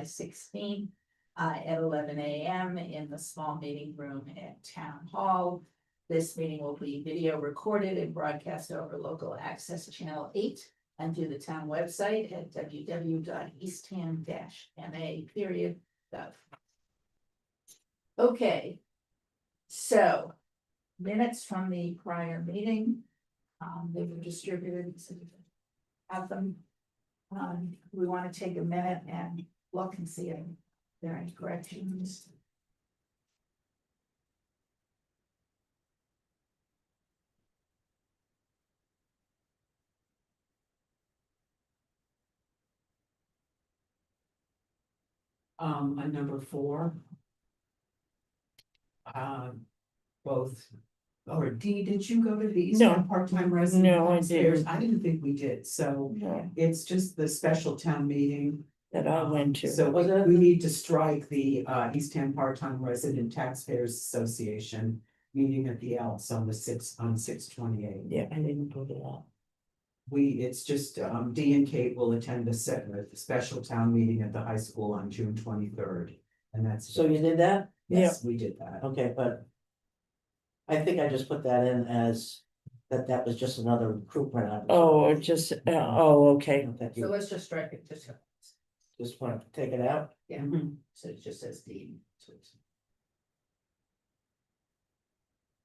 July 16th at 11 a.m. in the small meeting room at Town Hall. This meeting will be video recorded and broadcast over local access channel 8 and through the town website at www.eastham-ma.gov. Okay, so minutes from the prior meeting, they were distributed, so you have them. We want to take a minute and look and see if there are any corrections. On number 4. Both, or D, did you go to the East No. End part-time resident? No, I downstairs? didn't. I didn't think we did, so No, it's just the special town meeting. that I went to. So we need to strike the East End Part-Time Resident Taxpayers Association meeting at the Elks on the 6/28. Yeah, I didn't go to that. It's just, D and Kate will attend the special town meeting at the high school on June 23rd. And that's. So you did that? Yes, we did that. Okay, but. I think I just put that in as, that was just another recruitment. Oh, or just, okay. That So you let's just strike it, just want to take it out. yeah, Mhm. so it just says D.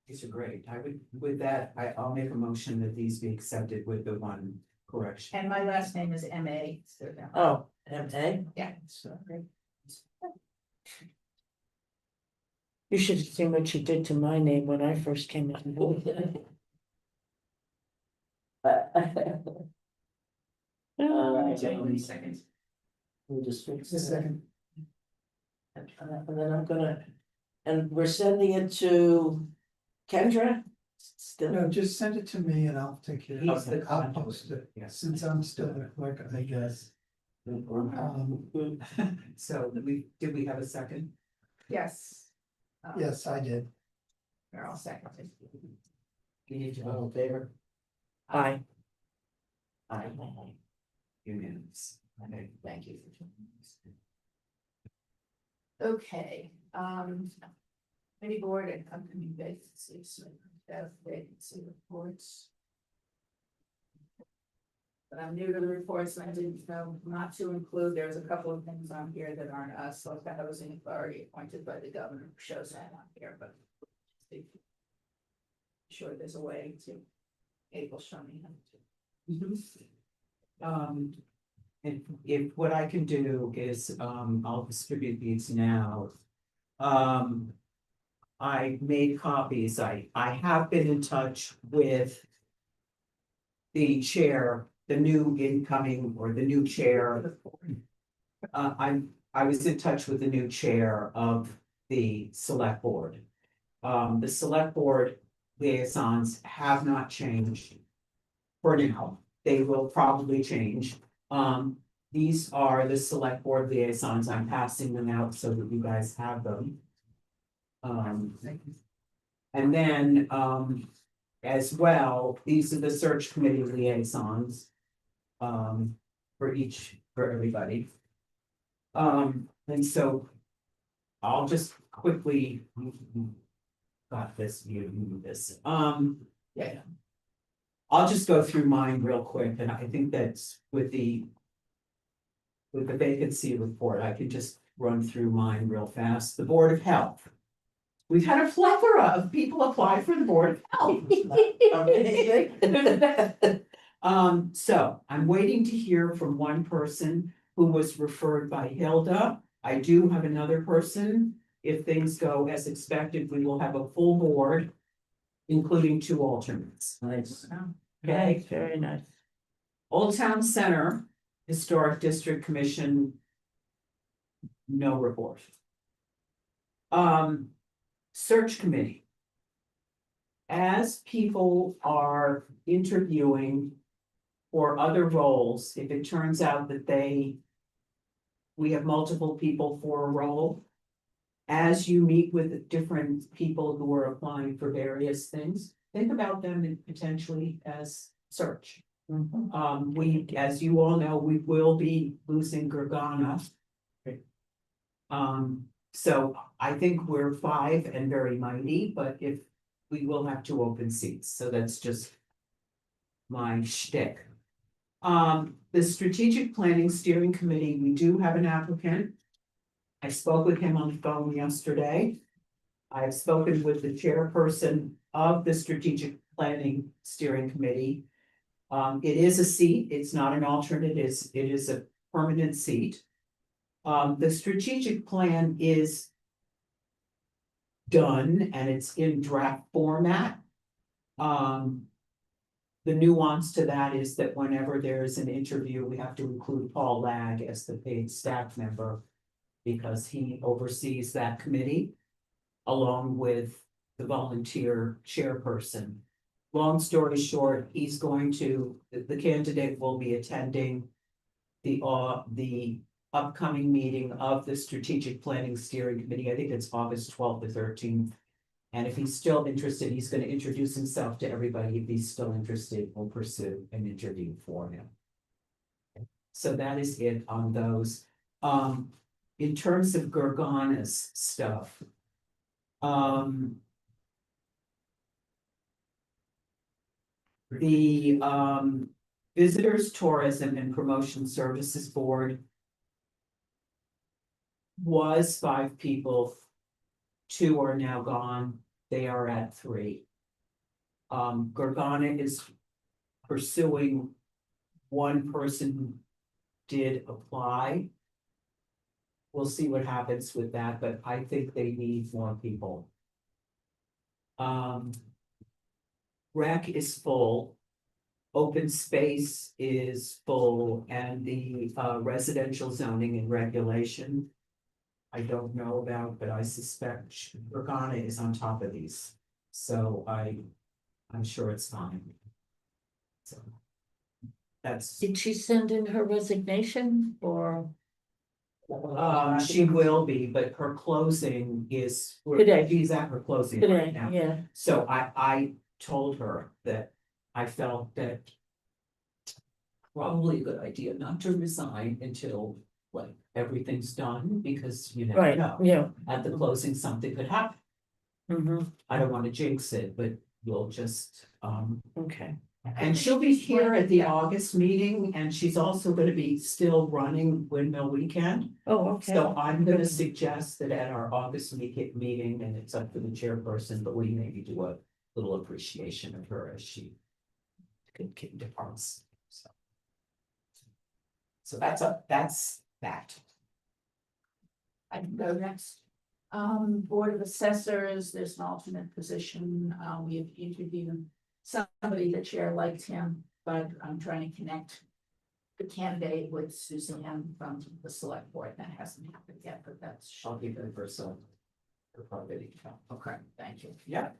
These are great. I would, with that, I'll make a motion that these be accepted with the one correction. And my last name is M.A. so now- Oh, MA? Yeah. Sorry. You should have seen what she did to my name when I first came in. Seconds. We just fix it. And then I'm gonna, and we're sending it to Kendra? Still, No, just send it to me and I'll take care He's of the it. I'll contact. post it, Yes. since I'm still the clerk, I guess. So did we have a second? Yes. Yes, I did. They're all seconded. you need to vote in favor? Aye. Aye. Unanimous. Okay, Thank you. Okay, committee board and company vacancies, vacancy reports. But I'm new to the reports and I didn't know not to include, there's a couple of things on here that aren't us, like the housing authority appointed by the governor shows that on here, but. Sure, there's a way to able show me how to. And if what I can do is, I'll distribute these now. I made copies. I have been in touch with the chair, the new incoming or the new chair. I was in touch with the new chair of the select board. The select board liaisons have not changed for now. They will probably change. These are the select board liaisons. I'm passing them out so that you guys have them. And then, as well, these are the search committee liaisons. For everybody. And so I'll just quickly. Got this, you need this, yeah. I'll just go through mine real quick, and I think that's with the vacancy report, I can just run through mine real fast. The Board of Health. We've had a plethora of people apply for the Board of Health. So I'm waiting to hear from one person who was referred by Hilda. I do have another person. If things go as expected, we will have a full board, including 2 alternates. Nice. Okay, Very nice. Old Town Center Historic District Commission. No report. Search Committee. As people are interviewing for other roles, if it turns out that we have multiple people for a role. As you meet with different people who are applying for various things, think about them potentially as search. We, as you all know, we will be losing Gergana So I think we're 5 and very mighty, but if we will have 2 open seats, so that's just my shtick. The strategic planning steering committee, we do have an applicant. I spoke with him on the phone yesterday. I have spoken with the chairperson of the strategic planning steering committee. It is a seat, it's not an alternate, it is a permanent seat. The strategic plan is done and it's in draft format. The nuance to that is that whenever there is an interview, we have to include Paul Lag as the paid staff member because he oversees that committee along with the volunteer chairperson. Long story short, he's going to, the candidate will be attending the upcoming meeting of the Strategic Planning Steering Committee. I think it's August 12th to 13th. And if he's still interested, he's going to introduce himself to everybody. If he's still interested, we'll pursue an interview for him. So that is it on those. In terms of Gergana's stuff, the Visitors, Tourism and Promotion Services Board was 5 people. 2 are now gone. They are at 3. Gergana is pursuing one person who did apply. We'll see what happens with that, but I think they need more people. Rec is full. Open space is full, and the residential zoning and regulation I don't know about, but I suspect Gergana is on top of these, so I'm sure it's fine. So that's, Did she send in her resignation or she will be, but her closing is. Today. She's at her closing right today? now. Yeah, So I told her that I felt that probably a good idea not to resign until like everything's done, because you never right, know. yeah. At the closing, something could happen. Mm-hmm, I don't want to jinx it, but we'll just, okay. and she'll be here at the August meeting, and she's also gonna be still running Windmill Weekend. Oh, okay. So I'm gonna suggest that at our August meeting, and it's up to the chairperson, but we maybe do a little appreciation of her as she departs, so. So that's that. I can go next. Board of Assessors, there's an alternate position. We have interviewed somebody, the chair liked him, but I'm trying to connect the candidate with Suzanne from the select board. That hasn't happened yet, but that's. I'll give it for some. Okay, thank you. Yeah.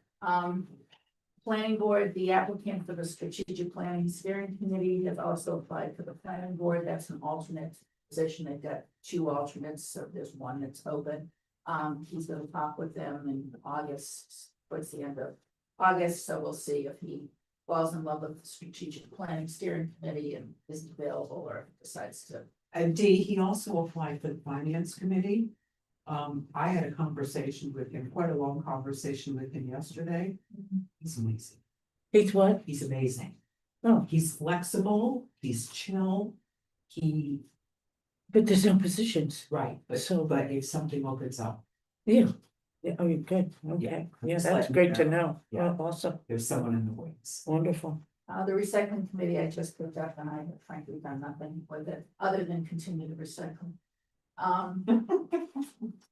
Planning board, the applicant for the strategic planning steering committee has also applied for the planning board. That's an alternate position. They've got 2 alternates, so there's one that's open. He's gonna talk with them in August, towards the end of August, so we'll see if he falls in love with the strategic planning steering committee and isn't available or decides to. And D, he also applied for the finance committee. I had a conversation with him, quite a long conversation with him yesterday. He's amazing. He's what? He's amazing. Oh. He's flexible, he's chill, But there's no positions. right, So- but if something opens up, Yeah. Yeah, oh, you're good. Okay. Yeah, Yeah, just that's letting great you to know. know. Yeah. Oh, awesome. there's someone in the wings. Wonderful. The recycling committee, I just picked up and I have frankly done nothing with it, other than continue to recycle.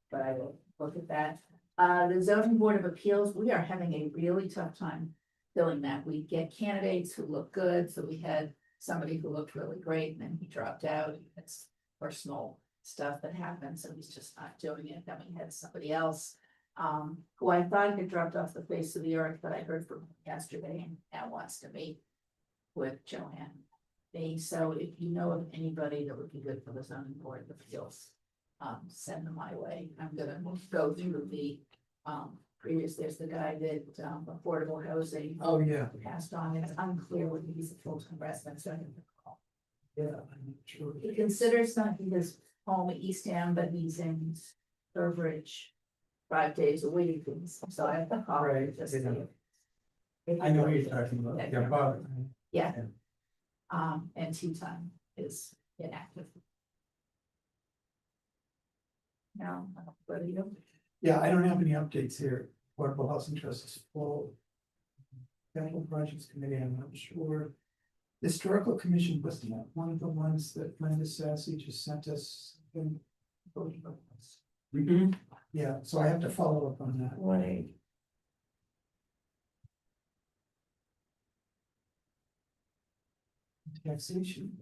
But I will look at that. The zoning board of appeals, we are having a really tough time filling that. We get candidates who look good, so we had somebody who looked really great and then he dropped out. It's personal stuff that happened, so he's just not doing it. Then we had somebody else. Who I thought had dropped off the face of the earth, but I heard from him yesterday and now wants to meet with Joanne. So if you know of anybody that would be good for the zoning board of appeals, send them my way. I'm gonna go through the, previous, there's the guy that, affordable housing. Oh, yeah. Passed on, it's unclear whether he's a full-time resident, so I can call. Yeah, I'm sure. He considers not his home East End, but he's in Sturbridge 5 days a week, and so I have to call her Right, just you know. to. I know what you're talking about, Yeah. yeah, Bob. Yeah. And tea time is inactive. Now, what do you? Yeah, I don't have any updates here, Affordable Housing Trust is full. Capital Projects Committee, I'm not sure. Historical Commission was not one of the ones that Linda Sassy just sent us. Mhm. Yeah, so I have to follow up on that. Right. Taxation,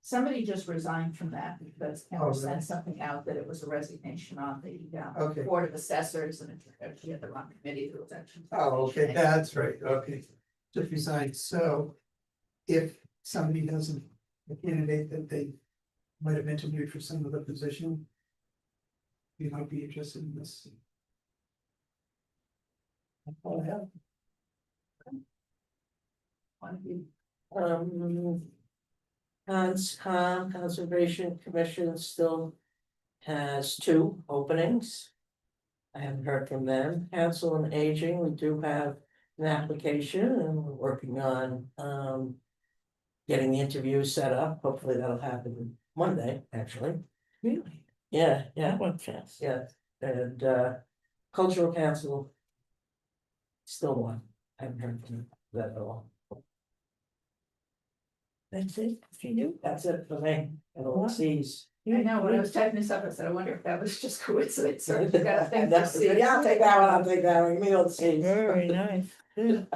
Somebody just resigned from that because Oh, Kendra really? sent something out that it was a resignation on the Okay. Board of Assessors, and it she had the wrong committee that was actually. Oh, okay, that's right, okay. Just resigned, so if somebody doesn't, a candidate that they might have interviewed for some of the position, you might be interested in this. That's all I have. One of you. Conservation Commission still has 2 openings. I haven't heard from them. Council on Aging, we do have an application and we're working on, getting the interview set up. Hopefully that'll happen Monday, actually. Really? Yeah, yeah, That went fast. yeah. And, Cultural Council. Still one. I haven't heard from that at all. That's it for you? That's it for me. And all sees. I know, when I was typing this up, I said, I wonder if that was just coincidence, or if you got a thing to see. Yeah, I'll take that one, I'll take that one, give me all the Cs. Very nice. Good.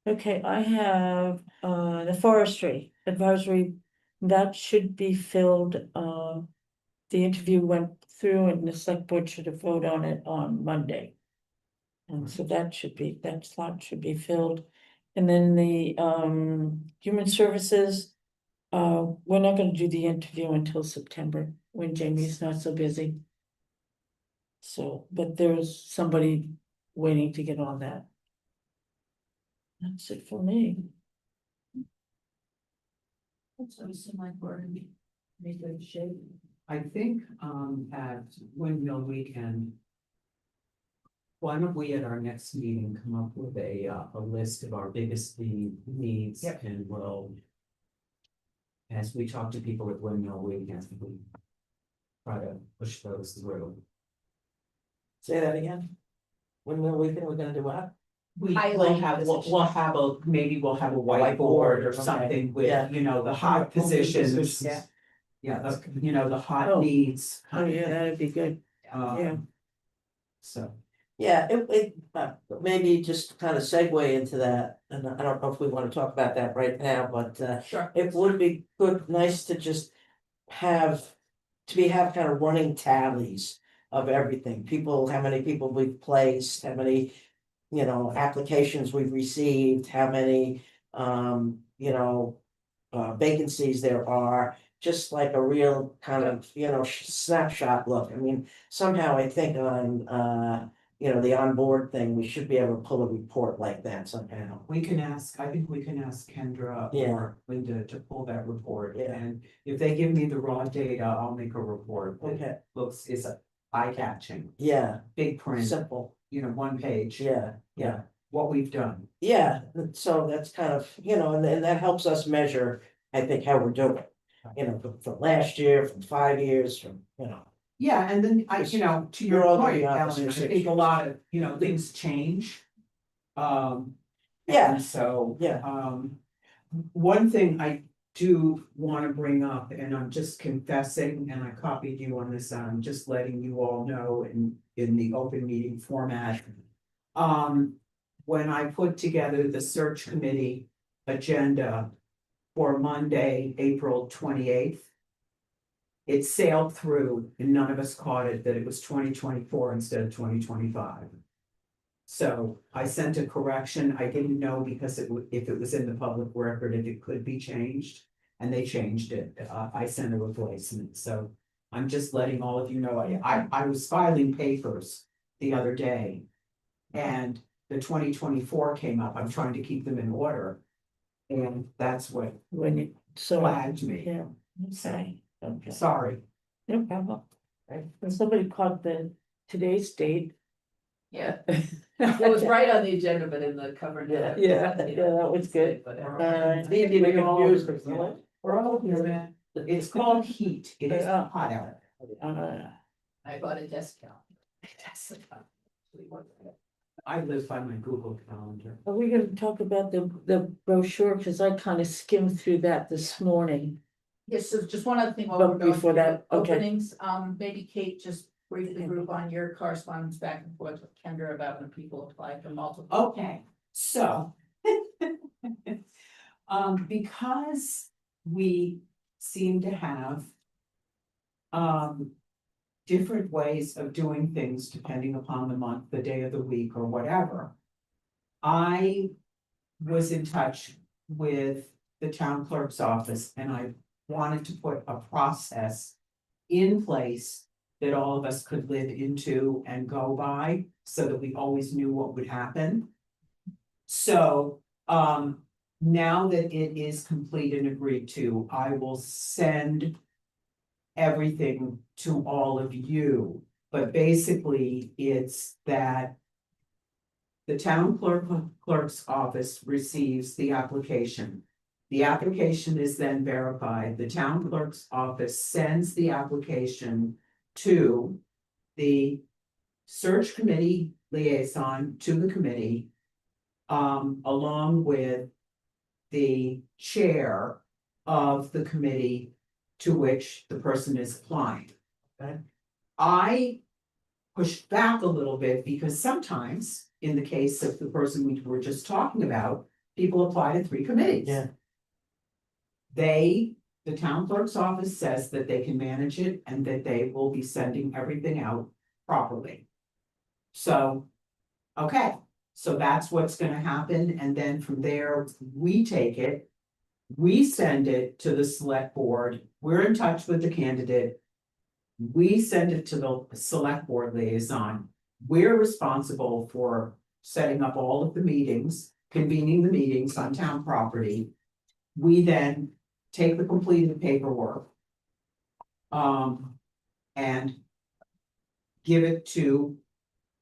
Okay, I have the forestry advisory, that should be filled, the interview went through and the select board should have voted on it on Monday. And so that slot should be filled. And then the human services, we're not gonna do the interview until September, when Jamie's not so busy. So, but there's somebody waiting to get on that. That's it for me. So it seemed like we're in pretty good shape. I think, at Windmill Weekend. Why don't we at our next meeting come up with a list of our biggest needs Yep. and we'll. As we talk to people at Windmill Weekend, we try to push those through. Say that again. Windmill Weekend, we're gonna do what? We'll Highlight have, we'll positions. maybe we'll have a Whiteboard, whiteboard or okay. something Yeah. with, the hot positions. Yeah. Yeah, the hot Oh. needs. Oh, yeah, that'd be good. Yeah. So, Yeah, maybe just kind of segue into that, and I don't know if we wanna talk about that right now, but Sure. it would be nice to just have kind of running tallies of everything, how many people we've placed, how many, applications we've received, how many, vacancies there are, just like a real kind of, snapshot look. I mean, somehow I think on, the onboard thing, we should be able to pull a report like that somehow. I think we can ask Kendra Yeah. or Linda to pull that report. Yeah. And if they give me the raw data, I'll make a report Okay. that is eye-catching, Yeah, big print, simple, 1 page. yeah. Yeah, what we've done. Yeah, so that's kind of, and that helps us measure, I think, how we're doing. From last year, from 5 years, from. Yeah, and then to You're your all gonna point, be Alan, I opposites. think a lot of, things change. Yeah. And so. Yeah. One thing I do wanna bring up, and I'm just confessing, and I copied you on this, I'm just letting you all know in the open meeting format. When I put together the search committee agenda for Monday, April 28th. It sailed through and none of us caught it, that it was 2024 instead of 2025. So I sent a correction, I didn't know because if it was in the public record, if it could be changed, and they changed it, I sent a replacement, so. I'm just letting all of you know, I was filing papers the other day. And the 2024 came up, I'm trying to keep them in order. And that's what When you, so, flagged me, yeah, okay, okay, sorry. no problem. And somebody caught today's date. Yeah, it was right on the agenda, but in the cover. note. Yeah, that was good. But, It's easy to confuse with someone. We're all here, man. It's called heat. It is Yeah. hot out. I bought a desk calendar. I live by my Google Calendar. Are we gonna talk about the brochure, cause I kind of skimmed through that this morning. Yes, so just one other thing while But we're going before through that, the okay. openings, maybe Kate just brief the group on your correspondence back and forth with Kendra about when people apply for multiple. Okay, so. Because we seem to have. Different ways of doing things depending upon the month, the day of the week, or whatever. I was in touch with the town clerk's office and I wanted to put a process in place that all of us could live into and go by, so that we always knew what would happen. So, now that it is complete and agreed to, I will send everything to all of you, but basically it's that the town clerk's office receives the application. The application is then verified. The town clerk's office sends the application to the search committee liaison to the committee, along with the chair of the committee to which the person is applying. Okay. I pushed back a little bit because sometimes, in the case of the person we were just talking about, people apply to 3 committees. Yeah. The town clerk's office says that they can manage it and that they will be sending everything out properly. So, okay, so that's what's gonna happen, and then from there, we take it. We send it to the select board, we're in touch with the candidate. We send it to the select board liaison, we're responsible for setting up all of the meetings, convening the meetings on town property. We then take the completed paperwork. And give it to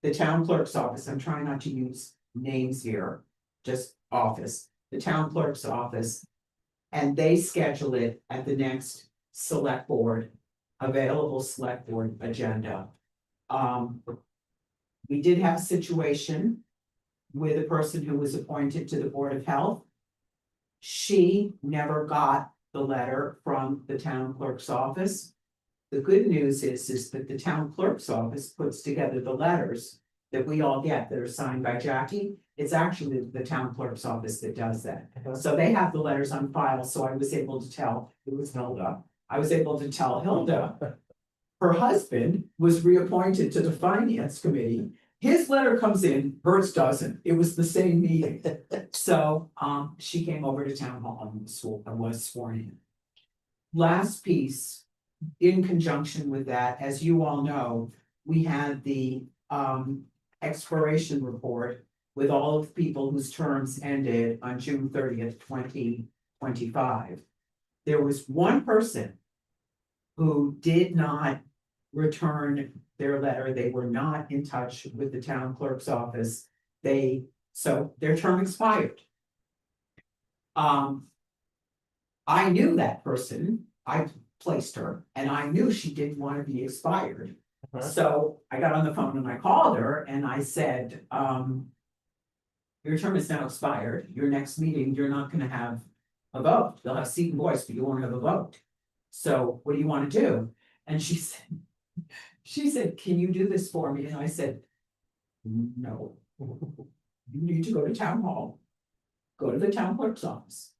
the town clerk's office, I'm trying not to use names here, just office, the town clerk's office. And they schedule it at the next select board, available select board agenda. We did have a situation with a person who was appointed to the Board of Health. She never got the letter from the town clerk's office. The good news is that the town clerk's office puts together the letters that we all get that are signed by Jackie. It's actually the town clerk's office that does that. So they have the letters on file, so I was able to tell, it was Hilda, I was able to tell Hilda. Her husband was reappointed to the finance committee. His letter comes in, hers doesn't, it was the same meeting. So, she came over to town hall and was sworn in. Last piece, in conjunction with that, as you all know, we had the, expiration report with all of the people whose terms ended on June 30th, 2025. There was one person who did not return their letter. They were not in touch with the town clerk's office. So their term expired. I knew that person, I placed her, and I knew she didn't want to be expired. So I got on the phone and I called her and I said, your term is now expired. Your next meeting, you're not gonna have a vote. They'll have seat and voice, but you won't have a vote. So what do you want to do? And she said, can you do this for me? And I said, no. You need to go to town hall. Go to the town clerk's office.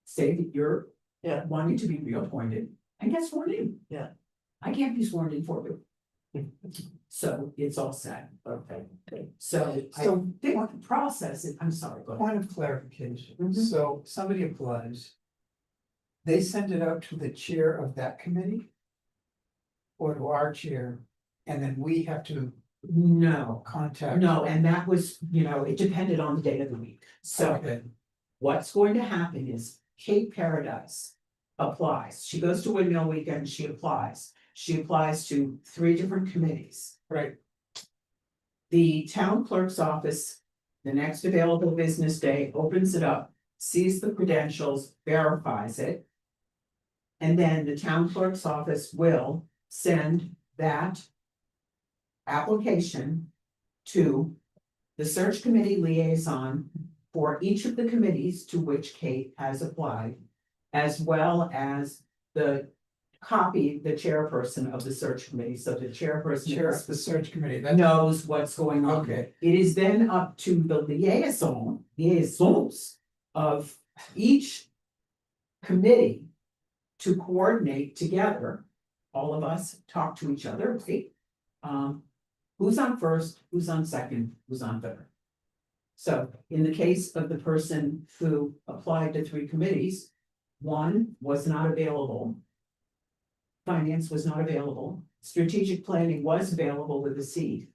Say that you're wanting to be reappointed and get sworn in. Yeah. I can't be sworn in for you. So it's all set. Okay. So I think the process is, I'm sorry, go ahead. Point of clarification, Mhm. so somebody applies. They send it out to the chair of that committee? Or to our chair, and then we have to No, contact. no, and that was, it depended on the day of the week. So Okay, what's going to happen is Kate Paradise applies. She goes to Windmill Weekend, she applies. she applies to 3 different committees. Right, The town clerk's office, the next available business day, opens it up, sees the credentials, verifies it. And then the town clerk's office will send that application to the search committee liaison for each of the committees to which Kate has applied, as well as the copy, the chairperson of the search committee, so the chairperson chair is- of the search committee, that, knows what's going on. okay, It is then up to the liaisons of each committee to coordinate together. All of us talk to each other, right? Who's on first, who's on second, who's on third? So in the case of the person who applied to 3 committees, 1 was not available. Finance was not available, strategic planning was available with a seat.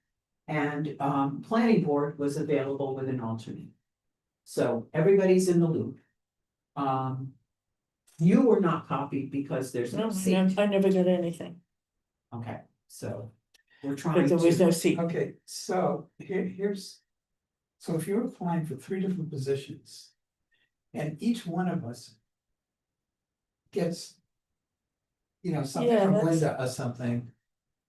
And planning board was available with an alternate. So everybody's in the loop. You were not copied because there's No, no seat. I never got anything, Okay, so we're but trying there was no to, seat. okay, so here's. So if you're applying for 3 different positions. And each one of us. Gets. Something Yeah, from that's- Linda or something.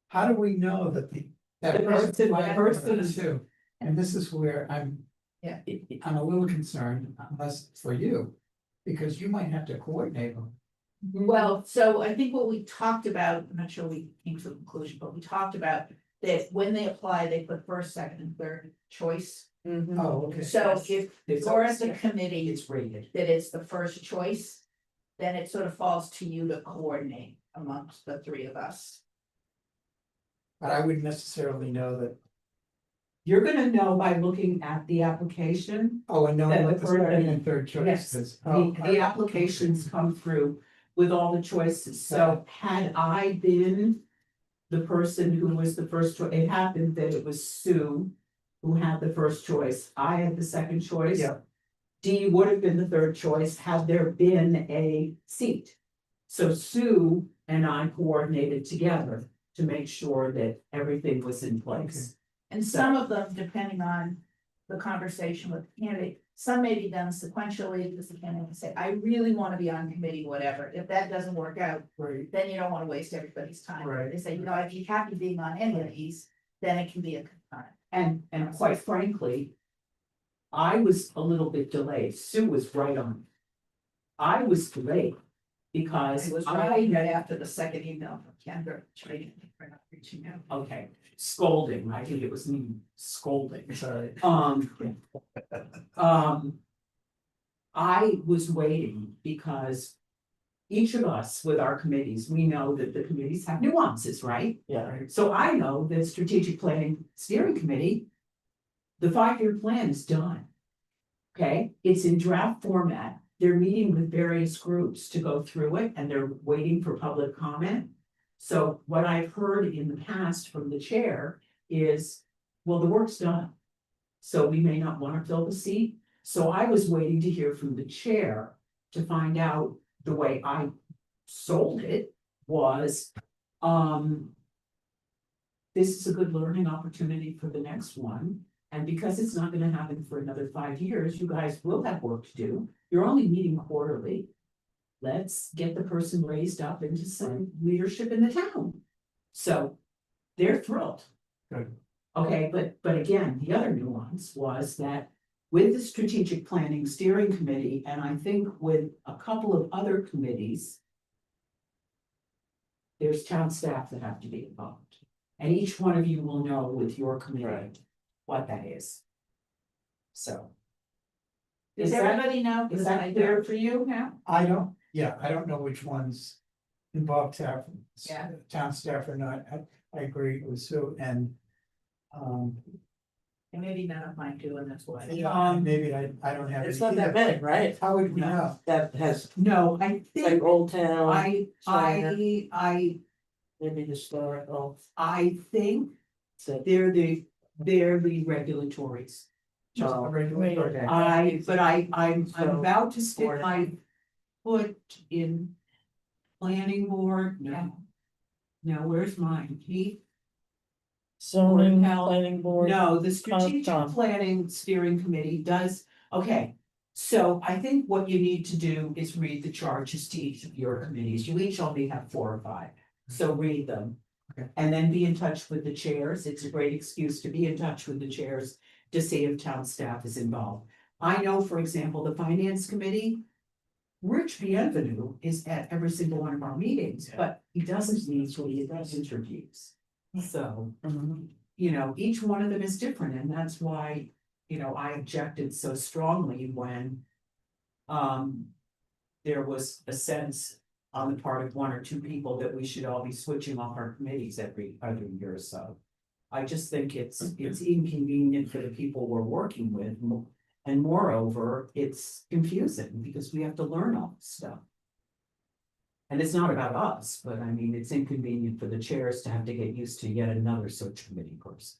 How do we know that that The person person- applied the for person- it too? And this is where I'm a little concerned, unless for you, because you might have to coordinate them. Well, so I think what we talked about, I'm not sure we came to a conclusion, but we talked about that when they apply, they put first, second, and third choice. Mhm. Oh, okay. So if It's you're always- at the committee it's rated. that is the first choice, then it sort of falls to you to coordinate amongst the 3 of us. But I wouldn't necessarily know that, You're gonna know by looking at the application. oh, and knowing That what the the person- second and third choice Yes, is. the applications come through with all the choices, so had I been. The person who was the first choice, it happened that it was Sue who had the first choice, I had the second choice. Yeah. Dee would have been the third choice had there been a seat. So Sue and I coordinated together to make sure that everything was in place. And some of them, depending on the conversation with the candidate, some may be done sequentially, because the candidate will say, I really want to be on committee, whatever. If that doesn't work out, Right, then you don't want to waste everybody's time. Right. They say, I'd be happy being on any of these, then it can be a concurrent. And quite frankly. I was a little bit delayed, Sue was right on. I was delayed because It was I, right after the second email from Kendra, trading for not reaching out. okay, scolding, I think it was me scolding. sorry. I was waiting because. Each of us with our committees, we know that the committees have nuances, right? Yeah, So I know that strategic planning steering committee. The 5-year plan is done. Okay, it's in draft format, they're meeting with various groups to go through it and they're waiting for public comment. So what I've heard in the past from the chair is, well, the work's done. So we may not want to fill the seat, so I was waiting to hear from the chair to find out the way I sold it was, this is a good learning opportunity for the next one. And because it's not gonna happen for another 5 years, you guys will have work to do. You're only meeting quarterly. Let's get the person raised up into some leadership in the town. So they're thrilled. Good. Okay, but again, the other nuance was that with the strategic planning steering committee, and I think with a couple of other committees. There's town staff that have to be involved, and each one of you will know with your committee Right. what that is. So. Does Is that, everybody know? is Because I that clear don't. for you now? I don't know which ones involve town. Yeah. Town staff or not, I agree with Sue and. And maybe none of mine do, and that's why. Maybe I don't have. it's any not that either. many, right? How would we No. know? That has, No, I like think, Old Town, I maybe historical. think So, they're the regulatories. Just a Oh, regular. okay. I'm So, about to stick or- my foot in planning board, no. Now, where's mine? Zoning, Health. planning board. No, the strategic Concom. planning steering committee does, okay. So I think what you need to do is read the charges to each of your committees. You each only have 4 or 5. So read them. Okay. And then be in touch with the chairs. It's a great excuse to be in touch with the chairs to see if town staff is involved. I know, for example, the finance committee. Rich Bienvenu is at every single one of our meetings, but he doesn't usually, he does interviews. So, you know, each one of them is different, and that's why, you know, I objected so strongly when. There was a sense on the part of 1 or 2 people that we should all be switching off our committees every other year or so. I just think it's inconvenient for the people we're working with, and moreover, it's confusing because we have to learn all this stuff. And it's not about us, but I mean, it's inconvenient for the chairs to have to get used to yet another search committee person,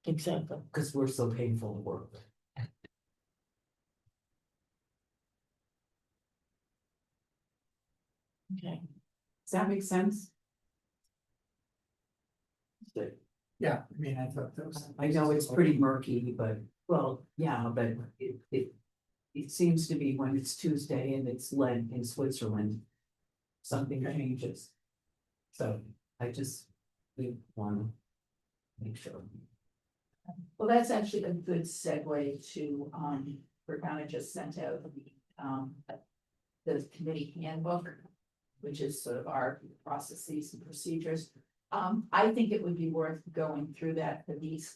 Exactly. because we're so painful to work with. Okay. Does that make sense? Yeah, I mean, I thought that was. I know it's pretty murky, but, well, yeah, but it seems to be when it's Tuesday and it's Lent in Switzerland, something changes. So I just, we want to make sure. Well, that's actually a good segue to, Gergana just sent out the committee handbook, which is sort of our processes and procedures. I think it would be worth going through that for these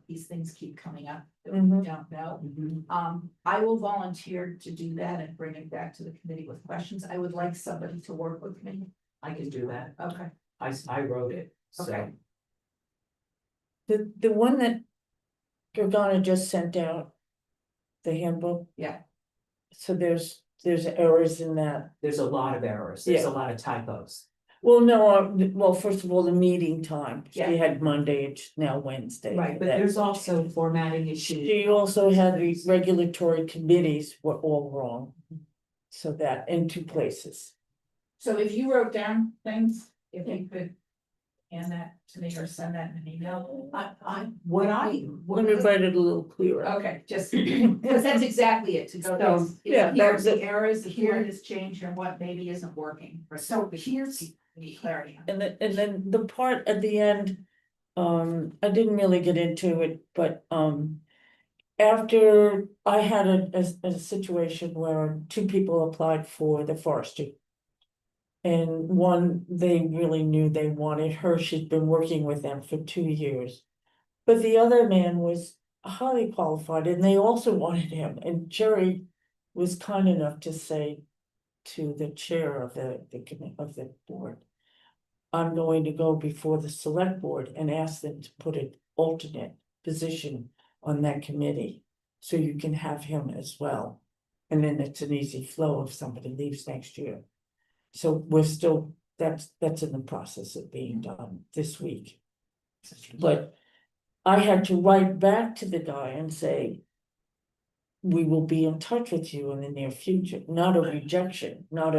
these things keep coming up that we Mhm. don't know. I will volunteer to do that and bring it back to the committee with questions. I would like somebody to work with me. I can do that. Okay. I wrote it, so. Okay. The one that Gergana just sent out, the handbook. Yeah. So there's errors in that. There's a lot of errors, there's Yeah. a lot of typos. Well, no, well, first of all, the meeting time, she Yeah. had Monday, it's now Wednesday. Right, but That- there's also formatting issues. She also had the regulatory committees were all wrong. So that in 2 places. So if you wrote down things, if you could hand that to me or send that in an email. Let me write it a little clearer. Okay, just, because that's exactly it, to go, So, this, yeah, here's that's the errors, here it has changed, and what maybe isn't working. So here's clarity. And then the part at the end, I didn't really get into it, but, after I had a situation where 2 people applied for the forestry. And one, they really knew they wanted her, she'd been working with them for 2 years. But the other man was highly qualified and they also wanted him, and Jerry was kind enough to say to the chair of the board. I'm going to go before the select board and ask them to put an alternate position on that committee. So you can have him as well. And then it's an easy flow if somebody leaves next year. So we're still, that's in the process of being done this week. But I had to write back to the guy and say, we will be in touch with you in the near future, not a rejection, not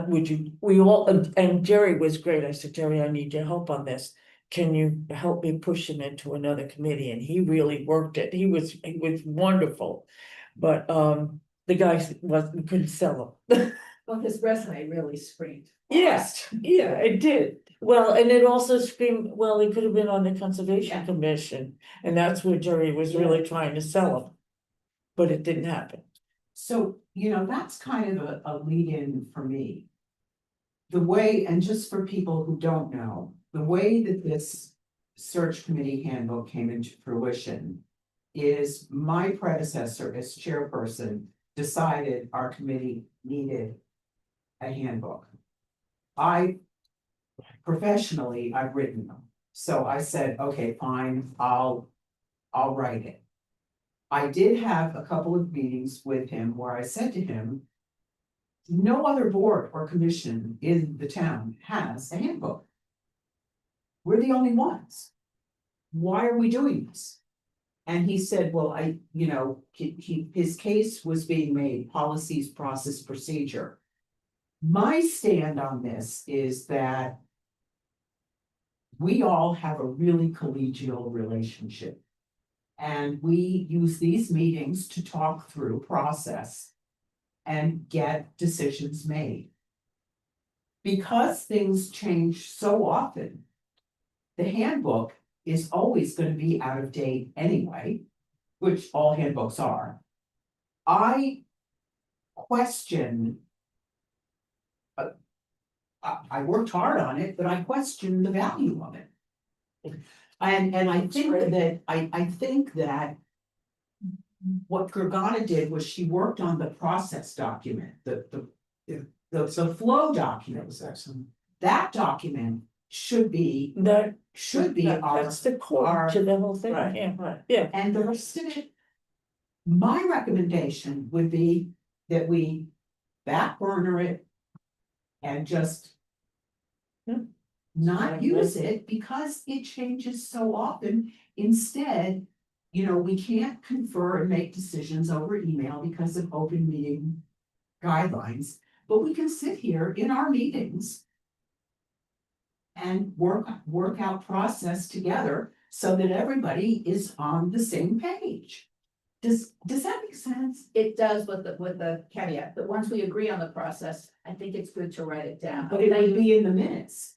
would you, we all, and Jerry was great. I said, Jerry, I need your help on this. Can you help me push him into another committee? And he really worked it. He was wonderful. But the guy we couldn't sell him. Well, his resume really screamed. Yes, yeah, it did. Well, and it also screamed, well, he could have been on the Conservation Yeah. Commission, and that's where Jerry was really trying to sell him. But it didn't happen. So, you know, that's kind of a lead-in for me. The way, and just for people who don't know, the way that this search committee handbook came into fruition is my predecessor as chairperson decided our committee needed a handbook. Professionally, I've written them, so I said, okay, fine, I'll write it. I did have a couple of meetings with him where I said to him, no other board or commission in the town has a handbook. We're the only ones. Why are we doing this? And he said, well, his case was being made, policies, process, procedure. My stand on this is that we all have a really collegial relationship. And we use these meetings to talk through process and get decisions made. Because things change so often, the handbook is always going to be out of date anyway, which all handbooks are. I question. I worked hard on it, but I question the value of it. And I think that, I think that. What Gergana did was she worked on the process document, the flow document. That was excellent. That document should be That, our, that's the core our- to the whole thing, Right, yeah, right. yeah. and the rest of it. My recommendation would be that we back burner it. And just. Yeah. Not use it because it changes so often. Instead, we can't confer and make decisions over email because of open meeting guidelines, but we can sit here in our meetings and work out process together so that everybody is on the same page. Does that make sense? It does with the caveat, that once we agree on the process, I think it's good to write it down. But it would be in the minutes.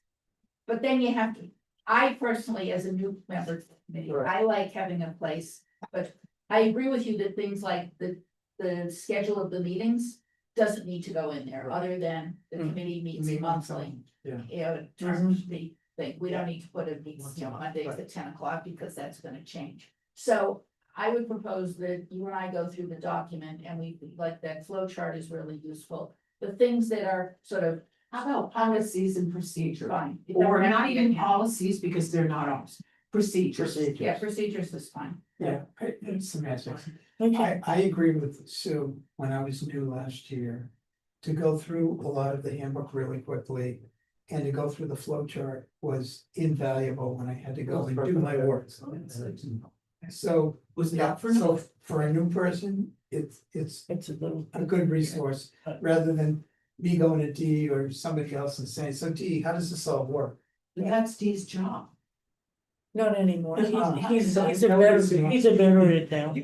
But then you have to, I personally, as a new member to the committee, I like having a place, but I agree with you that things like the schedule of the meetings doesn't need to go in there, other than the committee meets monthly. Yeah. In terms of the thing, we don't need to put it meets, Mondays Right. at 10 o'clock, because that's gonna change. So I would propose that you and I go through the document, and we, like, that flow chart is really useful. The things that are sort of, How about policies and procedure? fine. It Or doesn't have not to be even in here. policies because they're not ours, procedures. Yeah, procedures is fine. Yeah, it's semantics. Okay, I agree with Sue when I was new last year. To go through a lot of the handbook really quickly and to go through the flow chart was invaluable when I had to go and do my work. So, Was yeah, not for so no. for a new person, it's it's a little, a good resource rather than me going to Dee or somebody else and saying, so Dee, how does this all work? That's Dee's job. not anymore, he's That was a he's a veteran now. You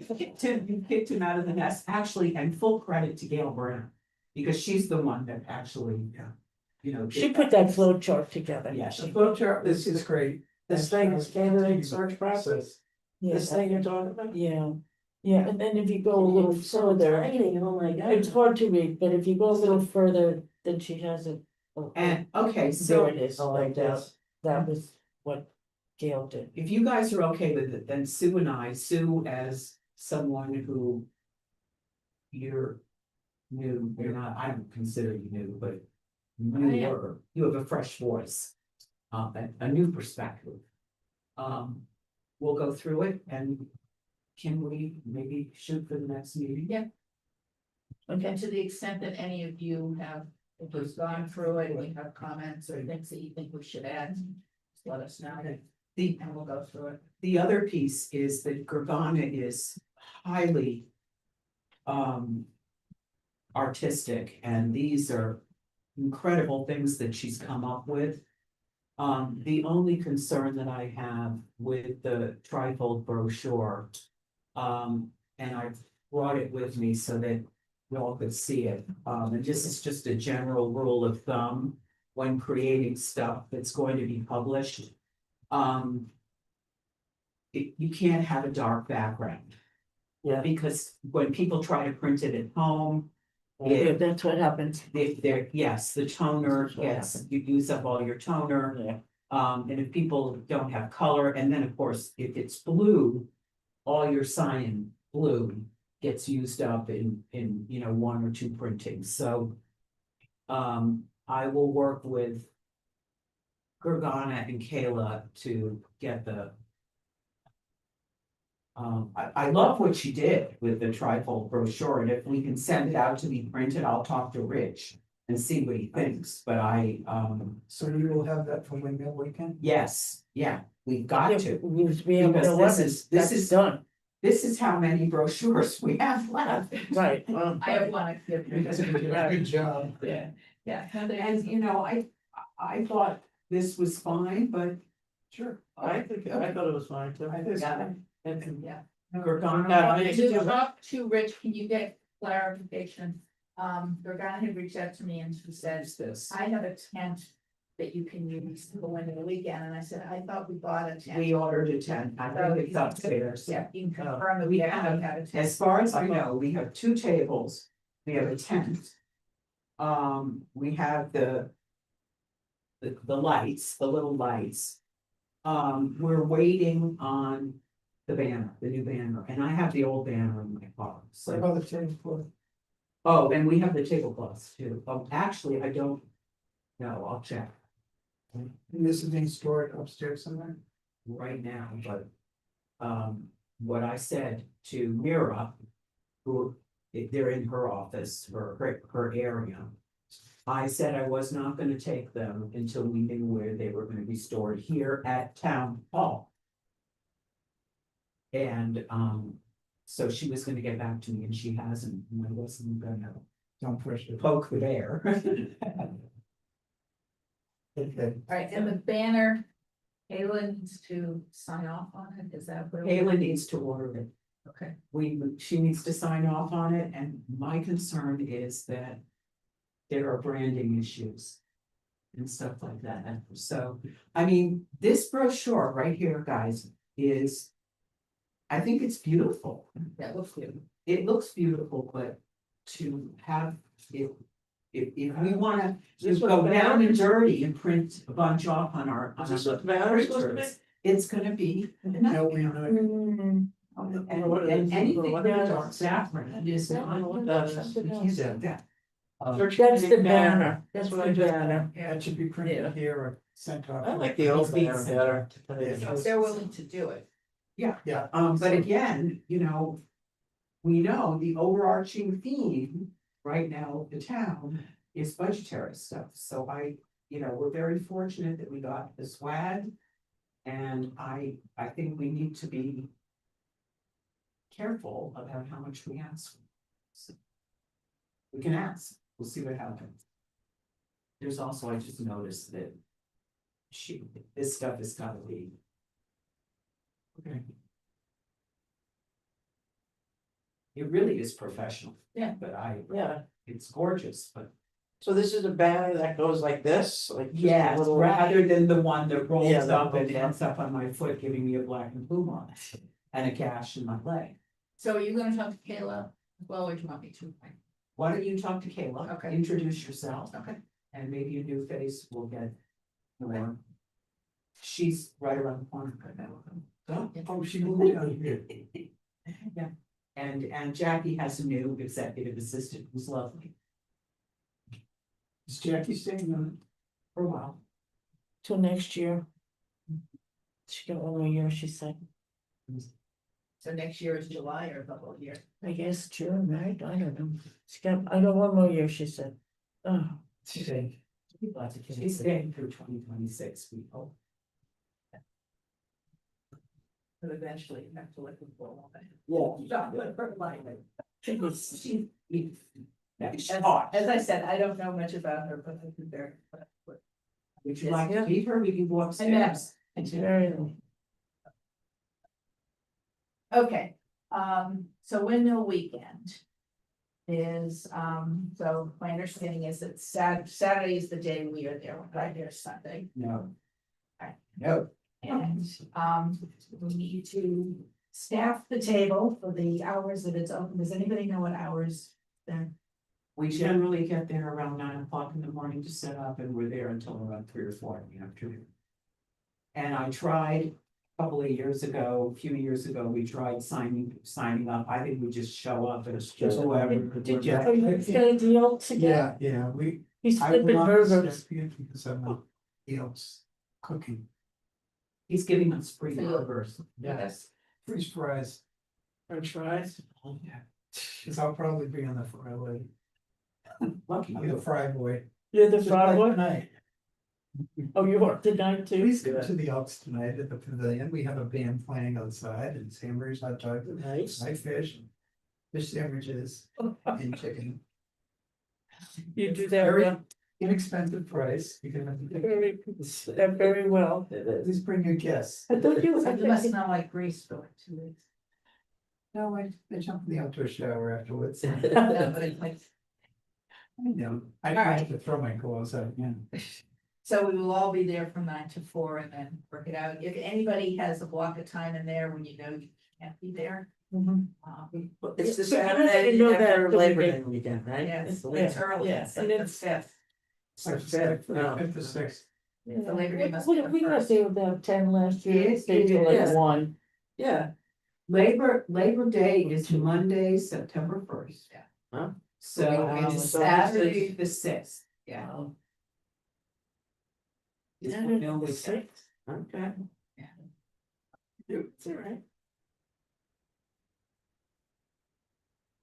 kicked him out of the nest, actually, and full credit to Gail Brown. Because she's the one that actually, She put that flow chart together. Yeah, The she, flow chart, this is great. This thing is candidate search process, Yeah, this thing you're talking about? yeah, yeah, and then if you go a little So further, tiny, oh my god. it's hard to read, but if you go a little further, then she has it. and, okay, There so it is, Oh, like like that, this. that was what Gail did. if you guys are okay with it, then Sue and I, Sue as someone who. You're new, you're not, I don't consider you new, but you have a fresh voice. A new perspective. We'll go through it and can we maybe shoot for the next meeting? Yeah. And to the extent that any of you have, if we've gone through it, we have comments or things that you think we should add, just let us know, and we'll go through it. The other piece is that Gergana is highly. Artistic, and these are incredible things that she's come up with. The only concern that I have with the trifold brochure. And I brought it with me so that you all could see it. And this is just a general rule of thumb when creating stuff that's going to be published. You can't have a dark background. Yeah. Because when people try to print it at home, Yeah, that's what happens. yes, the toner That's what gets, you use up all your toner. Yeah. And if people don't have color, and then of course, if it's blue, all your cyan blue gets used up in, one or two printings, so. I will work with Gergana and Kayla to get the. I love what she did with the trifold brochure, and if we can send it out to be printed, I'll talk to Rich and see what he thinks, but So you will have that for Windmill Weekend? yes, yeah, we've got to. We have Because 11, this that's is- done, This is how many brochures we have left. right, I have one, I give you. Good job. Yeah, Yeah. And, you know, I thought this was fine, but Sure. I thought it was fine too. I think so. yeah. And Yeah. Gergana Yeah, wanted to do To it. talk to Rich, can you get clarification? Gergana had reached out to me and she said, Says this. I have a tent that you can use to go into the weekend, and I said, I thought we bought a tent. We ordered a tent, I think it's upstairs. Yeah, you can confirm that We we actually have, had a tent. as far as I know, we have 2 tables, we have a tent. We have the lights, the little lights. We're waiting on the banner, the new banner, and I have the old banner in my car, What so. about the tablecloth? Oh, and we have the tablecloths too. Actually, I don't. know. I'll check And this is being stored upstairs somewhere? right now, but. What I said to Mira, who, they're in her office, her area. I said I was not gonna take them until we knew where they were gonna be stored here at town hall. And, so she was gonna get back to me and she hasn't, and I wasn't gonna Don't push it. poke the bear. Okay. All right, and the banner, Kayla needs to sign off on it, is that what? Kayla needs to order it. Okay, She needs to sign off on it, and my concern is that there are branding issues and stuff like that. So, I mean, this brochure right here, guys, is, I think it's beautiful. that looks good. It looks beautiful, but to have it, if we wanna just go down and dirty and print a bunch off on our. Is this what the banner's supposed to be? printers, It's gonna be. No, we know. Hmm, And anything with a dark background is I don't know not. what that is. We can't do that. that's the banner, that's what I the just- banner. That should be printed here or sent off. I like the old banner better. to tell you the Yeah. truth. They're willing to do it. Yeah, Yeah. but again, you know. We know the overarching theme right now, the town, is budgetary stuff, so we're very fortunate that we got the swag. And I think we need to be. Careful about how much we ask. So, we can ask, we'll see what happens. There's also, I just noticed that. This stuff is gotta be. Okay. It really is professional. Yeah. But Yeah, it's gorgeous, but. so this is a banner that goes like this, like. just a Yes, little- rather than the one that rolls Yeah, that up and rolls up. ends up on my foot, giving me a black and blue on it. And a gash in my leg. So are you gonna talk to Kayla as well, or do you want me to? Why don't you talk to Kayla? Okay. Introduce yourself, Okay, and maybe a new face will get more. She's right around the corner right now. Oh, she moved down here. Yeah, and Jackie has a new executive assistant who's lovely Is Jackie staying on? for a while. Till next year. She got one more year, she said, so next year is July or the whole year? I guess June, right, I don't know, I got one more year, she said. Oh, She's staying through 2026, we hope. But eventually you have to let them go on it. Yeah. Not let her like it. As As I said, I don't know much about her, but I think they're. would you like to meet her? We can go I upstairs. it's very, Okay, so Windmill Weekend. Is, so my understanding is that Saturday is the day we are there, right there Sunday. No. Right. No. And, we need to staff the table for the hours that it's open. Does anybody know what hours then? We generally get there around 9 o'clock in the morning to set up, and we're there until around 3 or 4 in the afternoon. And I tried a couple of years ago, a few years ago, we tried signing up. I think we just show up and it's just whoever. did you, Yeah. oh, you got a deal together? Yeah, He's I will flipping not burgers. step in because I'm not, cooking. He's giving us free For you. burgers. Yes. Freeze fries, French fries. yeah, cause I'll probably be on the fry way. Lucky I'm the you. fry boy. You're the Just like frog boy? tonight. Oh, you worked tonight too? Please come to the Elks tonight at the pavilion. We have a band playing outside and hamburgers, hot dogs, Nice. fried fish sandwiches and chicken. You do that, Very- yeah. inexpensive price, you can Very well. at least bring your guests. I thought you, So I it must think, smell like grease for like 2 weeks. No, I jump in the outdoor shower afterwards. No, but it's like, I have to throw my clothes out again. so we will all be there from 9 to 4 and then work it out. If anybody has a block of time in there when you know you can't be there. Mhm. It's the So you Saturday know that after the Labor weekend. Day weekend, right? Yes, It's the it's weekend. early, yeah, it's and like the it's- 5th. Fifth to The Labor Day must be the We were first. able to have 10 last year, It stayed till is. like 1. Yeah, Labor Day is Monday, September 1st. Yeah. Huh? So It's it's Saturday. Saturday the 6th. Yeah. Is Saturday Windmill the Weekend. 6th. okay. It's all right.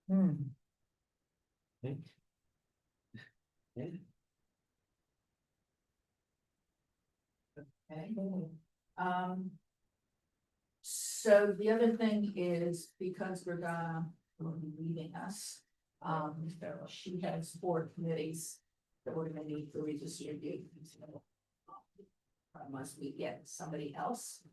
Hmm. Okay. So the other thing is because Gergana will be leaving us, she has 4 committees that we're gonna need to redistribute. Unless we get somebody else.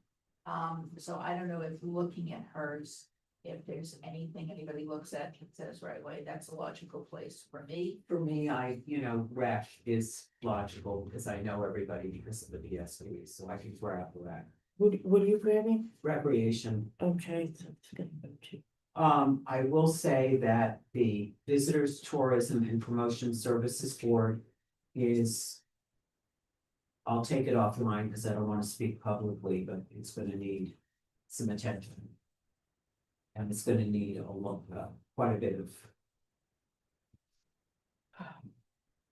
So I don't know if looking at hers, if there's anything anybody looks at and says right away, that's a logical place for me. For me, rec is logical because I know everybody because of the BSB, so I can grab rec. What are you grabbing? Recreation. Okay, so it's gonna go to. I will say that the Visitors, Tourism and Promotion Services Board is. I'll take it offline because I don't want to speak publicly, but it's gonna need some attention. And it's gonna need quite a bit of.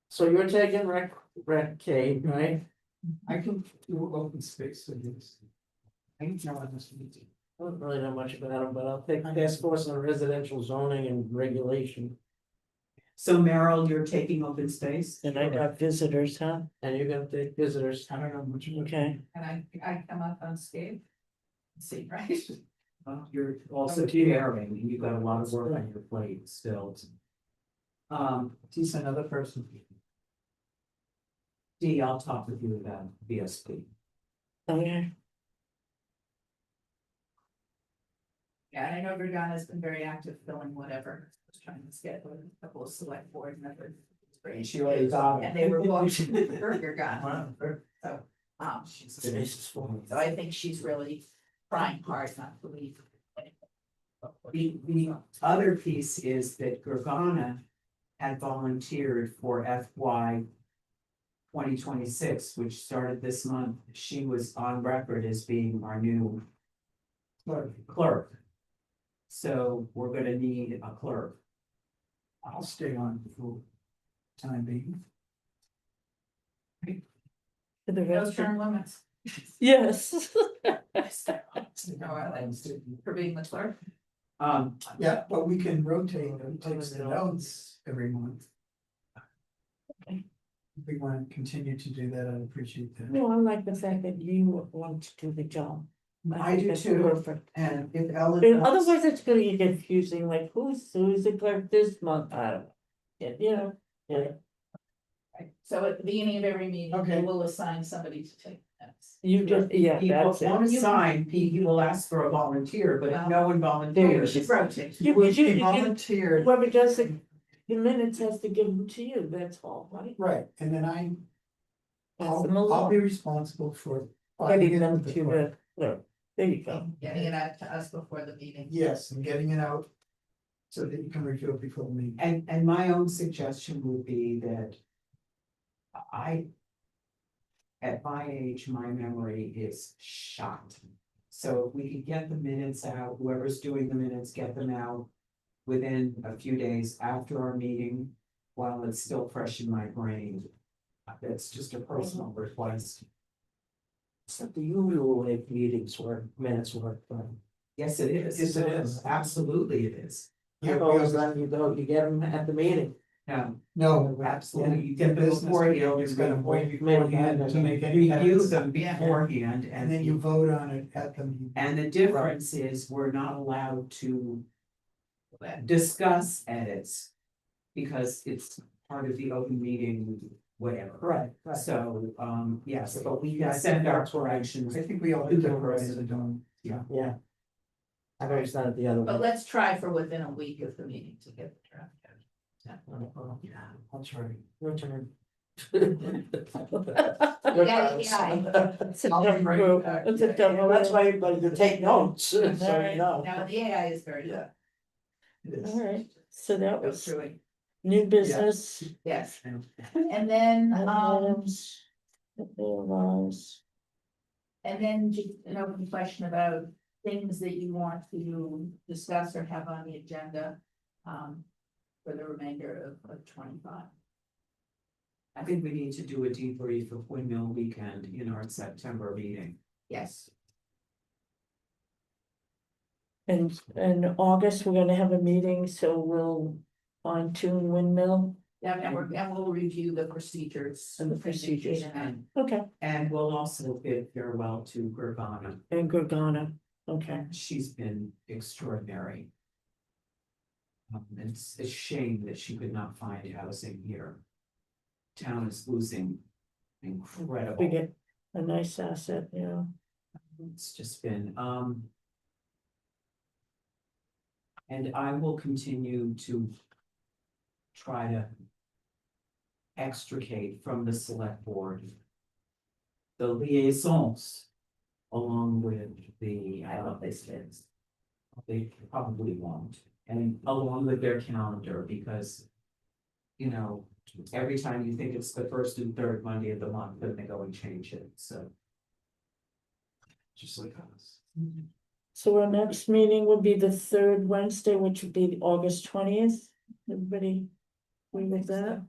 So you're taking rec K, right? I can do open space with this. I can tell on this meeting. I don't really know much about them, but I'll take task force on residential zoning and regulation. So Merrill, you're taking open space? And I got visitors, huh? And you're gonna take visitors. I don't know much. about it. Okay. And I come up unscathed. See, right? You're also caring, and you've got a lot of work on your plate still. He's another person. Dee, I'll talk with you about BSP. Okay. Yeah, and I know Gergana's been very active filling whatever, was trying to schedule a couple of select board members. And she already got it. And they were watching for Gergana, so, Jesus full. so I think she's really trying hard not to leave. The other piece is that Gergana had volunteered for FY 2026, which started this month. She was on record as being our new clerk. So we're gonna need a clerk. I'll stay on for time being. For the No rest. term limits. Yes. No, I like for being the clerk. Yeah, but we can rotate and take the notes every month. If we want to continue to do that, I'd appreciate that. No, I like the fact that you want to do the job. I think do that's too. Perfect. And if Ellen. Otherwise, it's gonna get confusing, like who's the clerk this month? I don't know. Yeah. Right, so at the beginning of every meeting, Okay. we will assign somebody to take notes. You just, yeah, People that's it. want to sign, he will ask for a volunteer, but if Well, no one volunteers. She rotates. You- We you- volunteered, Whoever does the minutes has to give them to you, that's all, right? right, and then Pass them I'll along. be responsible for. Getting them the to clerk. the clerk. There you go. Getting it out to us before the meeting. Yes, and getting it out so that you can review it before the meeting. And my own suggestion would be that at my age, my memory is shot. So if we could get the minutes out, whoever's doing the minutes, get them out within a few days after our meeting, while it's still fresh in my brain. That's just a personal request. It's not the usual way meetings work, minutes work, but. Yes, it is. Yes, it is. Absolutely, it is. Yeah, Suppose then you get them at the meeting. No, No, absolutely. You the get them business beforehand, people is gonna wait Maybe beforehand to make any review edits, them Yeah. beforehand, and then you vote on it at the meeting. And the difference is we're not allowed to discuss edits because it's part of the open meeting whatever. Right. So, yes, but we Yeah, I send think our that's what I- corrections. I think we all do that right as a dome. Yeah. I've always done it the other But way. let's try for within a week of the meeting to get the draft out. Yeah, that's right. Your turn. Yeah, yeah. It's a I'll be dumb right group. back. It's a dumb. Well, that's why everybody can take notes, so you Alright. know. No, the AI is very good. It is. Alright, so that Go was through it, new business. yes. And then, Otherwise, and then just an open question about things that you want to discuss or have on the agenda. For the remainder of 25. I think we need to do a debrief of Windmill Weekend in our September meeting. Yes, and in August, we're gonna have a meeting, so we'll fine tune Windmill. yeah, and we'll review the procedures. And the procedures. And Okay, And we'll also bid farewell to Gergana. and Gergana, okay. She's been extraordinary. It's a shame that she could not find housing here. Town is losing incredible. We get a nice asset, yeah. It's just been, and I will continue to try to extricate from the select board the liaisons along with the, I don't know if they said, they probably won't, and along with their calendar, because, you know, every time you think it's the first and third Monday of the month, then they go and change it, so. Just like us. So our next meeting will be the third Wednesday, which would be August 20th. Everybody agree with that?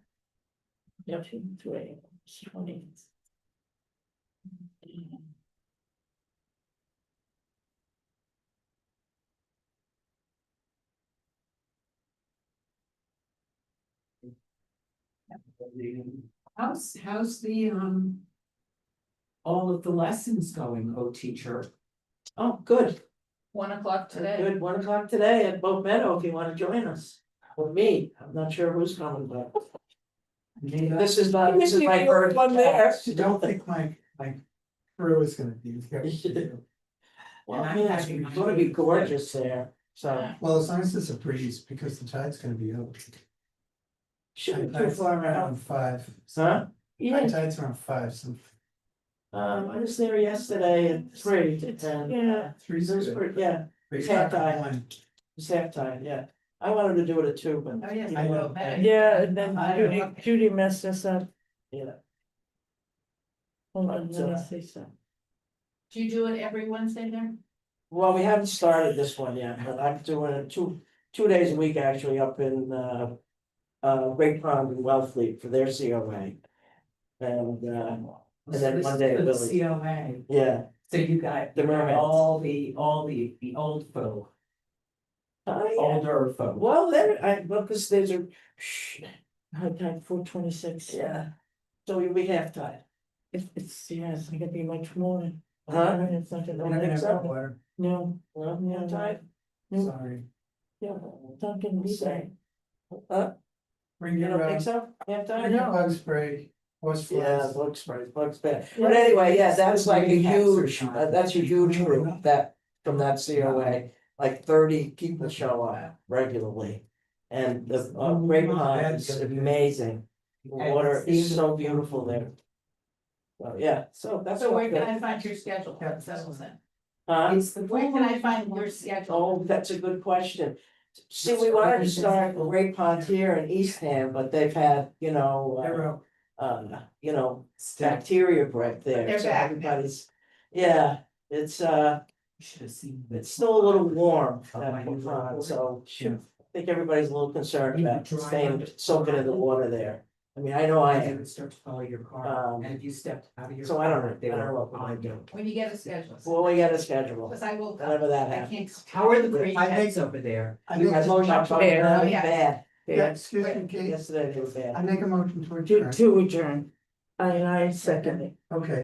Yep. 2, 3, August 20th. How's the, all of the lessons going, oh teacher? Oh, good. 1 o'clock today. Good, 1 o'clock today at Boat Meadow, if you wanna join us. Or me, I'm not sure who's coming, but this is my bird one there. I don't think my crew is gonna be there. Well, And I'm yeah, it's having- gonna be gorgeous there, so Well, as long as it's a breeze, because the tide's gonna be out. shouldn't be too Tide's far around out. 5. Huh? Yeah, Tide's around 5, so I was there yesterday at 3, and yeah, 3's it was good. pretty, yeah, But it's you're half talking tide. one. it was half time, yeah. I wanted to do it at 2, but. Oh, yes, I know. yeah, and then Judy messed us up. Yeah, Hold on, let me So- see some. Do you do it every Wednesday there? well, we haven't started this one yet, but I'm doing it 2 days a week actually up in, Great Pond and Wellfleet for their COA. And then one day at Village. COA, Yeah. so you got The mermaids. all the old folk, Oh, yeah. older folk. Well, well, because there's a, High tide 426. yeah, so you'll be half tide. It's, yeah, it's not gonna be much more. Huh? It's not We're gonna, not gonna have so. water, no, Well, Yeah. half tide. no, sorry. yeah, it's not gonna be there. Bring You your, don't think so? Half tide? bring your bug spray, horse Yeah, flies. looks bad, Yeah. but anyway, yeah, that's like a Maybe hats or huge, something. that's a huge group that, from that COA. Like 30 people show up regularly, and the Great Pond is amazing, the water is so beautiful there. So, yeah, so that's. So where what can the- I find your schedule? Settles in. It's the. Where can I find your schedule? Oh, that's a good question. See, we wanted to start Great Pond here in Eastham, but they've had, They're out. bacteria bred there, They're so back now. everybody's, yeah, it's Should have seen it's still a little warm, Oh, that my Great God. Pond, so Sure. I think everybody's a little concerned You about drive staying, under- soaking in the water there. I mean, I know I They am, would start to follow your car, Um, and if you stepped out of your. so I don't car, know, they I don't were know what we're on gonna you. When you get a schedule. well, we got a schedule, Because I will. whenever that I happens. can't. How are the great I heads over there? I You make guys a talking motion, about Fair. them Oh, yeah. bad, yeah, excuse me, Kate, yesterday they were I bad. make a motion to adjourn. To adjourn. I second it. Okay.